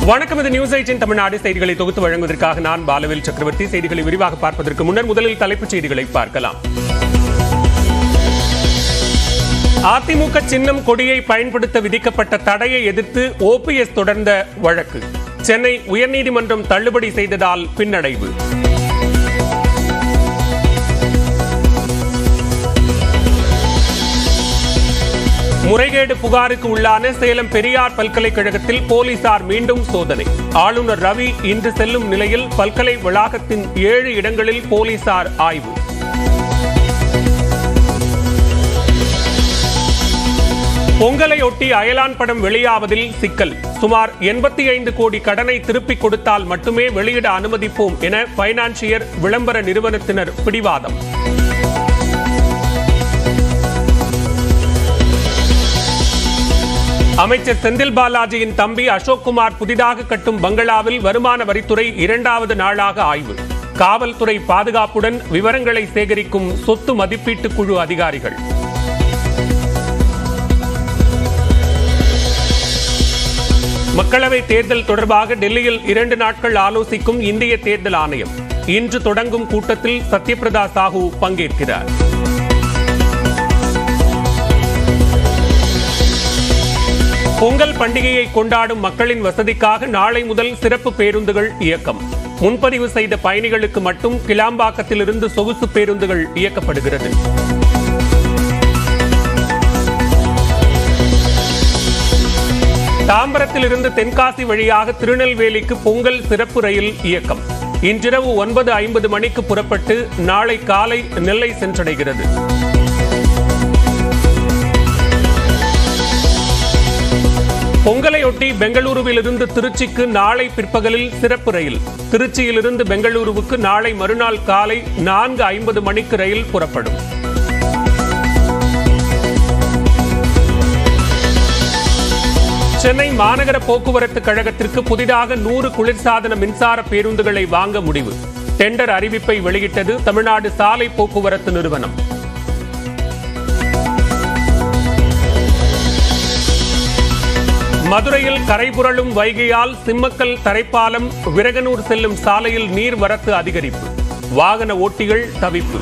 வணக்கம். இது நியூஸ் 8 தமிழ்நாடு செய்திகளை தொகுத்து வழங்குவதற்காக நான் பாலவேல் சக்கரவர்த்தி. செய்திகளை விரிவாக பார்ப்பதற்கு முன்னர் முதலில் தலைப்புச் செய்திகளை பார்க்கலாம். அதிமுக சின்னம் கொடியை பயன்படுத்த விதிக்கப்பட்ட தடையை எதிர்த்து ஓபிஎஸ் தொடர்ந்த வழக்கு சென்னை உயர்நீதிமன்றம் தள்ளுபடி செய்ததால் பின்னடைவு. முறைகேடு புகாருக்கு உள்ளான சேலம் பெரியார் பல்கலைக்கழகத்தில் போலீசார் மீண்டும் சோதனை. ஆளுநர் ரவி இன்று செல்லும் நிலையில் பல்கலை வளாகத்தின் 7 இடங்களில் போலீசார் ஆய்வு. பொங்கலையொட்டி அயலான் படம் வெளியாவதில் சிக்கல். சுமார் 85 கோடி கடனை திருப்பிக் கொடுத்தால் மட்டுமே வெளியிட அனுமதிப்போம் என பைனான்சியர் விளம்பர நிறுவனத்தினர் பிடிவாதம். அமைச்சர் செந்தில் பாலாஜியின் தம்பி அசோக்குமார் புதிதாக கட்டும் பங்களாவில் வருமான வரித்துறை 2வது நாளாக ஆய்வு. காவல்துறை பாதுகாப்புடன் விவரங்களை சேகரிக்கும் சொத்து மதிப்பீட்டு குழு அதிகாரிகள். மக்களவை தேர்தல் தொடர்பாக டெல்லியில் 2 நாட்கள் ஆலோசிக்கும் இந்திய தேர்தல் ஆணையம். இன்று தொடங்கும் கூட்டத்தில் சத்யபிரதா சாஹூ பங்கேற்கிறார். பொங்கல் பண்டிகையை கொண்டாடும் மக்களின் வசதிக்காக நாளை முதல் சிறப்பு பேருந்துகள் இயக்கம். முன்பதிவு செய்த பயணிகளுக்கு மட்டும் கிளாம்பாக்கத்திலிருந்து சொகுசு பேருந்துகள் இயக்கப்படுகிறது. தாம்பரத்திலிருந்து தென்காசி வழியாக திருநெல்வேலிக்கு பொங்கல் சிறப்பு ரயில் இயக்கம். இன்றிரவு 9:50 மணிக்கு புறப்பட்டு நாளை காலை நெல்லை சென்றடைகிறது. பொங்கலையொட்டி பெங்களூருவிலிருந்து திருச்சிக்கு நாளை பிற்பகலில் சிறப்பு ரயில். திருச்சியிலிருந்து பெங்களூருவுக்கு நாளை மறுநாள் காலை 4:50 மணிக்கு ரயில் புறப்படும். சென்னை மாநகர போக்குவரத்து கழகத்திற்கு புதிதாக 100 குளிர்சாதன மின்சார பேருந்துகளை வாங்க முடிவு. டெண்டர் அறிவிப்பை வெளியிட்டது தமிழ்நாடு சாலை போக்குவரத்து நிறுவனம். மதுரையில் கரைபுரளும் வைகையால் சிம்மக்கல் தரைப்பாலம் விரகனூர் செல்லும் சாலையில் நீர் வரத்து அதிகரிப்பு. வாகன ஓட்டிகள் தவிப்பு.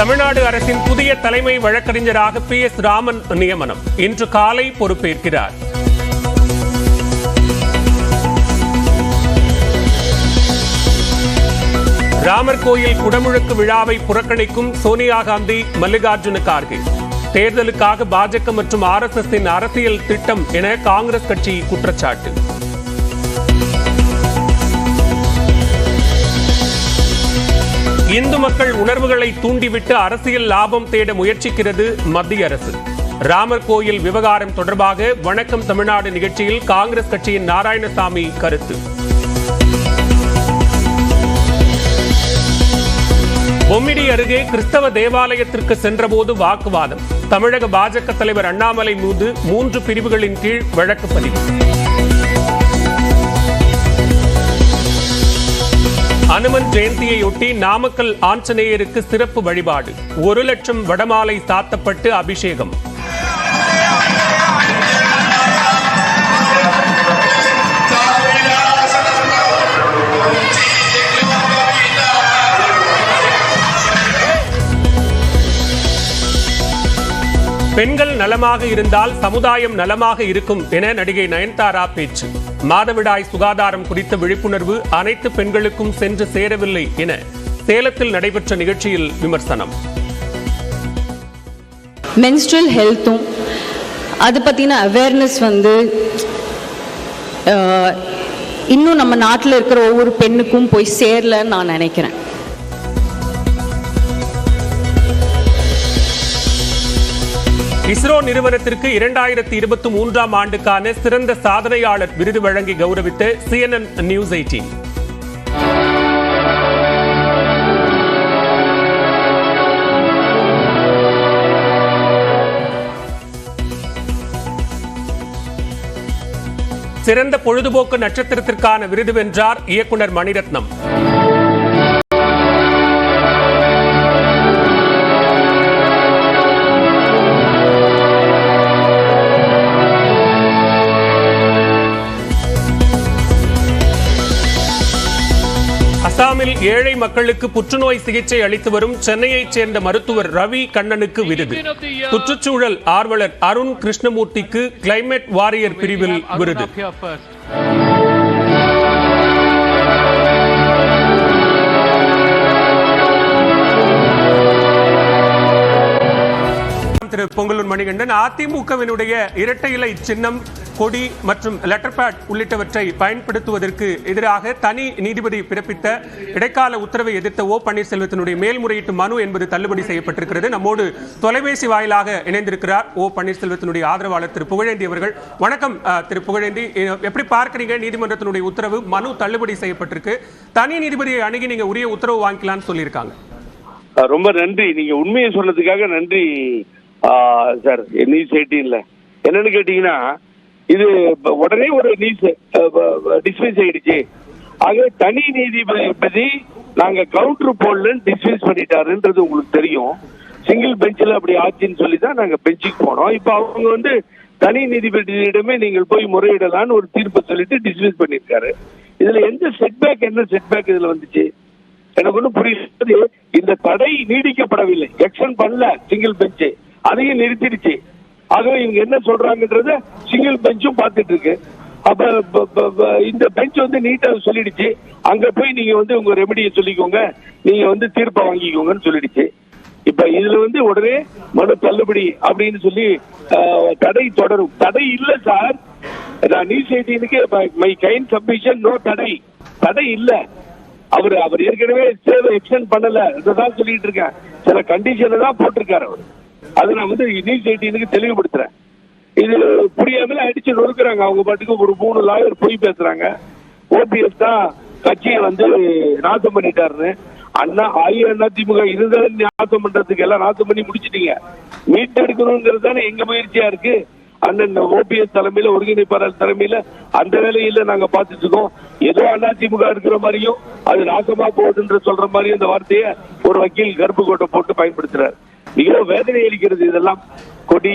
தமிழ்நாடு அரசின் புதிய தலைமை வழக்கறிஞராக PS ராமன் நியமனம். இன்று காலை பொறுப்பேற்கிறார். ராமர் கோயில் குடமுழுக்கு விழாவை புறக்கணிக்கும் சோனியா காந்தி, மல்லிகார்ஜுன கார்கே. தேர்தலுக்காக பாஜக மற்றும் RSS அரசியல் திட்டம் என காங்கிரஸ் கட்சி குற்றச்சாட்டு. இந்து மக்கள் உணர்வுகளை தூண்டிவிட்டு அரசியல் லாபம் தேட முயற்சிக்கிறது மத்திய அரசு. ராமர் கோயில் விவகாரம் தொடர்பாக வணக்கம் தமிழ்நாடு நிகழ்ச்சியில் காங்கிரஸ் கட்சியின் நாராயணசாமி கருத்து. பொம்மிடி அருகே கிறிஸ்தவ தேவாலயத்திற்கு சென்றபோது வாக்குவாதம். தமிழக பாஜக தலைவர் அண்ணாமலை மீது 3 பிரிவுகளின் கீழ் வழக்கு பதிவு. அனுமன் ஜெயந்தியையொட்டி நாமக்கல் ஆஞ்சநேயருக்கு சிறப்பு வழிபாடு. 1 லட்சம் வடமாலை சாத்தப்பட்டு அபிஷேகம். பெண்கள் நலமாக இருந்தால் சமுதாயம் நலமாக இருக்கும் என நடிகை நயன்தாரா பேச்சு. மாதவிடாய் சுகாதாரம் குறித்த விழிப்புணர்வு அனைத்து பெண்களுக்கும் சென்று சேரவில்லை என சேலத்தில் நடைபெற்ற நிகழ்ச்சியில் விமர்சனம். மென்ஸ்ட்ரல் ஹெல்த்தும் அது பத்தின அவேர்னஸ் இன்னும் நம்ம நாட்டில் இருக்கிற ஒவ்வொரு பெண்ணுக்கும் போய் சேரலன்னு நான் நினைக்கிறேன். இஸ்ரோ நிறுவனத்திற்கு 2023ஆம் ஆண்டுக்கான சிறந்த சாதனையாளர் விருது வழங்கி கௌரவித்த CNN நியூஸ் 18. சிறந்த பொழுதுபோக்கு நட்சத்திரத்திற்கான விருது வென்றார் இயக்குனர் மணிரத்னம். அசாமில் ஏழை மக்களுக்கு புற்றுநோய் சிகிச்சை அளித்து வரும் சென்னையைச் சேர்ந்த மருத்துவர் ரவி கண்ணனுக்கு விருது. சுற்றுச்சூழல் ஆர்வலர் அருண் கிருஷ்ணமூர்த்திக்கு கிளைமேட் வாரியர் பிரிவில் விருது. திரு பொங்கலூர் மணிகண்டன், அதிமுகவினுடைய இரட்டை இலை சின்னம், கொடி மற்றும் லெட்டர் பேட் உள்ளிட்டவற்றை பயன்படுத்துவதற்கு எதிராக தனி நீதிபதி பிறப்பித்த இடைக்கால உத்தரவை எதிர்த்த ஓ பன்னீர்செல்வத்தினுடைய மேல்முறையீட்டு மனு என்பது தள்ளுபடி செய்யப்பட்டிருக்கிறது. நம்மோடு தொலைபேசி வாயிலாக இணைந்திருக்கிறார் ஓ பன்னீர்செல்வத்தினுடைய ஆதரவாளர் திரு புகழேந்தி அவர்கள். வணக்கம் திரு புகழேந்தி, எப்படி பார்க்கிறீங்க? நீதிமன்றத்தினுடைய உத்தரவு மனு தள்ளுபடி செய்யப்பட்டிருக்கு. தனி நீதிபதியை அணுகி நீங்க உரிய உத்தரவு வாங்கிக்கலாம்னு சொல்லியிருக்காங்க. ரொம்ப நன்றி, நீங்க உண்மையை சொன்னதுக்காக நன்றி சார். நியூஸ் 18ல என்னன்னு கேட்டீங்கன்னா, இது உடனே ஒரு நியூஸ் டிஸ்மிஸ் ஆயிடுச்சு. ஆக தனி நீதிபதி நாங்க கவுண்டர் போடலன்னு டிஸ்மிஸ் பண்ணிட்டாருன்றது உங்களுக்கு தெரியும். சிங்கிள் பெஞ்சில் அப்படி ஆச்சுன்னு சொல்லி தான் நாங்க பெஞ்சுக்கு போனோம். இப்ப அவங்க வந்து தனி நீதிபதியிடமே நீங்கள் போய் முறையிடலான்னு ஒரு தீர்ப்பு சொல்லிட்டு டிஸ்மிஸ் பண்ணிருக்காரு. இதுல எந்த செட்பேக், என்ன செட்பேக் இதுல வந்துச்சு எனக்கு ஒன்றும் புரியுது. இந்த தடை நீடிக்கப்படவில்லை, எக்ஸ்டெண்ட் பண்ணல சிங்கிள் பெஞ்சு, அதையும் நிறுத்திடுச்சு. ஆகவே இவங்க என்ன சொல்றாங்கன்றத சிங்கிள் பெஞ்சும் பார்த்துட்டு இருக்கு. அப்ப இந்த பெஞ்ச் வந்து நீட்டா சொல்லிடுச்சு, அங்க போய் நீங்க வந்து உங்க ரெமடியை சொல்லிக்கோங்க, நீங்க வந்து தீர்ப்பை வாங்கிக்கோங்கன்னு சொல்லிடுச்சு. இப்ப இதுல வந்து உடனே மனு தள்ளுபடி அப்படின்னு சொல்லி தடை தொடரும். தடை இல்ல சார், நான் நியூஸ் 18க்கு மை கைண்ட் சப்மிஷன் நோ தடை, தடை இல்ல. அவர் ஏற்கனவே சேவை எக்ஸ்டெண்ட் பண்ணல, இதான் சொல்லிட்டு இருக்கேன். சில கண்டிஷன் தான் போட்டிருக்காரு அவர். அது நான் வந்து நியூஸ் 18க்கு தெளிவுபடுத்துறேன். இது புரியாமல அடிச்சு நொறுக்குறாங்க அவங்க பாட்டுக்கு. ஒரு 3 லாயர் போய் பேசுறாங்க. ஓபிஎஸ் தான் கட்சியை வந்து நாசம் பண்ணிட்டாருன்னு. அதிமுக இருந்தாலும் நாசம் பண்றதுக்கு எல்லாம் நாசம் பண்ணி முடிச்சிட்டீங்க. மீட்டெடுக்கணுங்கிறது தானே எங்க முயற்சியா இருக்கு. அண்ணன் ஓபிஎஸ் தலைமையில, ஒருங்கிணைப்பாளர் தலைமையில அந்த வேலையில நாங்க பார்த்துட்டு இருக்கோம். ஏதோ அதிமுக இருக்கிற மாதிரியும் அது நாசமா போகுதுன்ற சொல்ற மாதிரி அந்த வார்த்தையை ஒரு வக்கீல் கருப்பு கோட்டை போட்டு பயன்படுத்துறாரு. மிகவும் வேதனை அளிக்கிறது இதெல்லாம். கொடி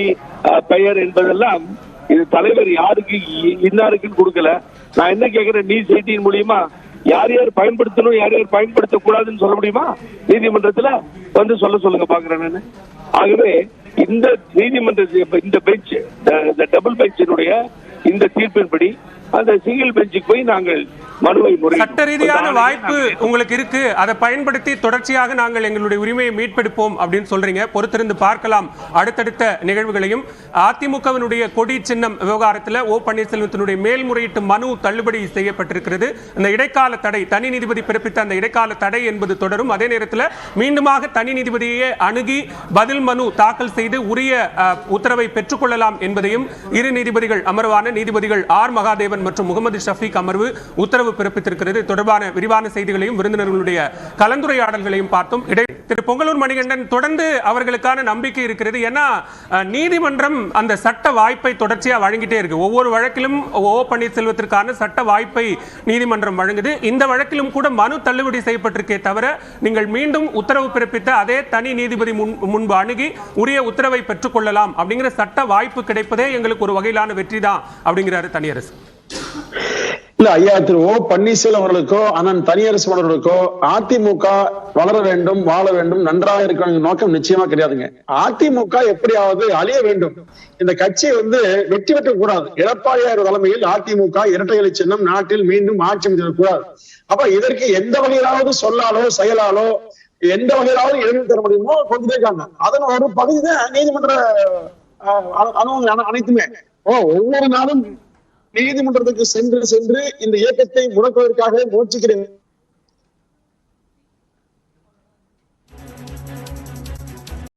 பெயர் என்பதெல்லாம் இது தலைவர் யாருக்கு இன்னாருக்குன்னு கொடுக்கல. நான் என்ன கேட்கிறேன், நியூஸ் 18 மூலியமா யார் யார் பயன்படுத்தணும், யார் யார் பயன்படுத்த கூடாதுன்னு சொல்ல முடியுமா? நீதிமன்றத்துல வந்து சொல்லுங்க பாக்குறேன் நான். ஆகவே இந்த நீதிமன்ற இந்த பெஞ்ச், இந்த டபுள் பெஞ்சினுடைய இந்த தீர்ப்பின்படி அந்த சிங்கிள் பெஞ்சுக்கு போய் நாங்கள் மனுவை சட்ட ரீதியான வாய்ப்பு உங்களுக்கு இருக்கு, அதை பயன்படுத்தி தொடர்ச்சியாக நாங்கள் எங்களுடைய உரிமையை மீட்பெடுப்போம் அப்படின்னு சொல்றீங்க. பொறுத்திருந்து பார்க்கலாம் அடுத்தடுத்த நிகழ்வுகளையும். அதிமுகவினுடைய கொடி சின்னம் விவகாரத்தில் ஓ பன்னீர்செல்வத்தினுடைய மேல்முறையீட்டு மனு தள்ளுபடி செய்யப்பட்டிருக்கிறது. அந்த இடைக்கால தடை, தனி நீதிபதி பிறப்பித்த அந்த இடைக்கால தடை என்பது தொடரும். அதே நேரத்தில் மீண்டுமாக தனி நீதிபதியை அணுகி பதில் மனு தாக்கல் செய்து உரிய உத்தரவை பெற்றுக் கொள்ளலாம் என்பதையும் இரு நீதிபதிகள் அமர்வான நீதிபதிகள் ஆர் மகாதேவன் மற்றும் முகமது ஷஃபீக் அமர்வு உத்தரவு பிறப்பித்திருக்கிறது. தொடர்பான விரிவான செய்திகளையும் விருந்தினர்களுடைய கலந்துரையாடல்களையும் பார்த்தோம். திரு பொங்கலூர் மணிகண்டன், தொடர்ந்து அவர்களுக்கான நம்பிக்கை இருக்கிறது. ஏன்னா நீதிமன்றம் அந்த சட்ட வாய்ப்பை தொடர்ச்சியா வழங்கிட்டே இருக்கு. ஒவ்வொரு வழக்கிலும் ஓ பன்னீர்செல்வத்திற்கான சட்ட வாய்ப்பை நீதிமன்றம் வழங்குது. இந்த வழக்கிலும் கூட மனு தள்ளுபடி செய்யப்பட்டிருக்கே தவிர நீங்கள் மீண்டும் உத்தரவு பிறப்பித்த அதே தனி நீதிபதி முன்பு அணுகி உரிய உத்தரவை பெற்றுக் கொள்ளலாம் அப்படிங்கிற சட்ட வாய்ப்பு கிடைப்பதே எங்களுக்கு ஒரு வகையிலான வெற்றி தான் அப்படிங்கிறாரு தனியரசு. இல்ல ஐயா, திரு ஓ பன்னீர்செல்வம் அவர்களுக்கோ அண்ணன் தனியரசு அவர்களுக்கோ அதிமுக வளர வேண்டும், வாழ வேண்டும், நன்றாக இருக்க நோக்கம் நிச்சயமா கிடையாதுங்க. அதிமுக எப்படியாவது அழிய வேண்டும். இந்த கட்சியை வந்து வெற்றி பெற்ற கூடாது. எடப்பாடியார் தலைமையில் அதிமுக இரட்டை இலை சின்னம் நாட்டில் மீண்டும் ஆட்சி அமைக்க கூடாது. அப்ப இதற்கு எந்த வகையிலாவது சொல்லாலோ செயலாலோ எந்த வகையிலாவது எழுதி தர முடியுமோ கொண்டு இருக்காங்க. அதன் ஒரு பகுதி தான் நீதிமன்ற அனைத்துமே. ஒவ்வொரு நாளும் நீதிமன்றத்துக்கு சென்று இந்த இயக்கத்தை முடக்குவதற்காக முயற்சிக்கிறேன்.